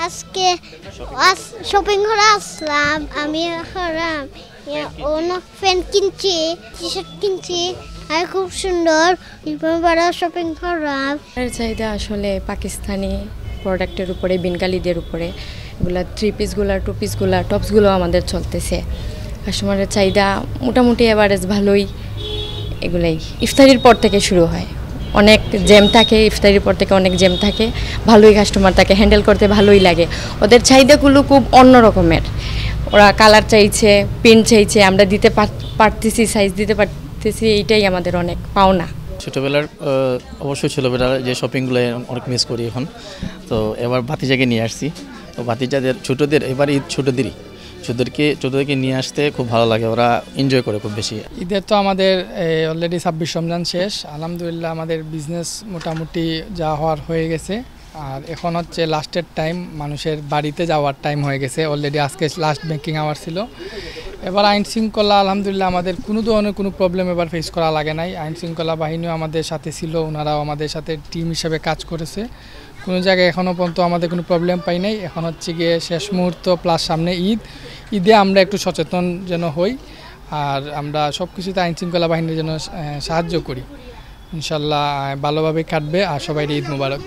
আজকে শপিং করে আসলাম। আমি হলাম প্যান্ট কিনছি, টি শার্ট কিনছি, আর খুব সুন্দর বড় শপিং করলাম। চাহিদা আসলে পাকিস্তানি প্রোডাক্টের উপরে, বিনকালিদের উপরে, এগুলা 3 পিসগুলা, 2 পিসগুলা, টপসগুলো আমাদের চলতেছে। কাস্টমারের চাহিদা মোটামুটি এভারেজ ভালোই। এগুলাই ইফতারির পর থেকে শুরু হয়, অনেক জ্যাম থাকে, ইফতারির পর থেকে অনেক জ্যাম থাকে, ভালোই কাস্টমার তাকে হ্যান্ডেল করতে ভালোই লাগে। ওদের চাহিদাগুলো খুব অন্য রকমের। ওরা কালার চাইছে, প্রিন্ট চাইছে, আমরা দিতে পারতেছি, সাইজ দিতে পারতেছি, এইটাই আমাদের অনেক পাওনা। ছোটোবেলার অবশ্যই ছোটোবেলার যে শপিংগুলো অনেক মিস করি এখন। তো এবার ভাতিজাকে নিয়ে আসছি। তো ভাতিজাদের ছোটোদের এবার ঈদ ছোটোদেরকে নিয়ে আসতে খুব ভালো লাগে, ওরা এনজয় করে খুব বেশি। ঈদের তো আমাদের অলরেডি 26 রমজান শেষ, আলহামদুলিল্লাহ আমাদের বিজনেস মোটামুটি যা হওয়ার হয়ে গেছে। আর এখন হচ্ছে লাস্টের টাইম, মানুষের বাড়িতে যাওয়ার টাইম হয়ে গেছে। অলরেডি আজকে লাস্ট ব্যাংকিং আওয়ার ছিল। এবার আইন শৃঙ্খলা আলহামদুলিল্লাহ আমাদের কোনো ধরনের কোনো প্রবলেম এবার ফেস করা লাগে নাই। আইন শৃঙ্খলা বাহিনীও আমাদের সাথে ছিল, ওনারাও আমাদের সাথে টিম হিসেবে কাজ করেছে। কোনো জায়গায় এখনও পর্যন্ত আমাদের কোনো প্রবলেম পাই নাই। এখন হচ্ছে গিয়ে শেষ মুহূর্ত প্লাস সামনে ঈদে আমরা একটু সচেতন যেন হই, আর আমরা সব কিছুতে আইন শৃঙ্খলা বাহিনীর জন্য সাহায্য করি। ইনশাল্লাহ ভালোভাবে কাটবে, আর সবাই ঈদ মুবারক।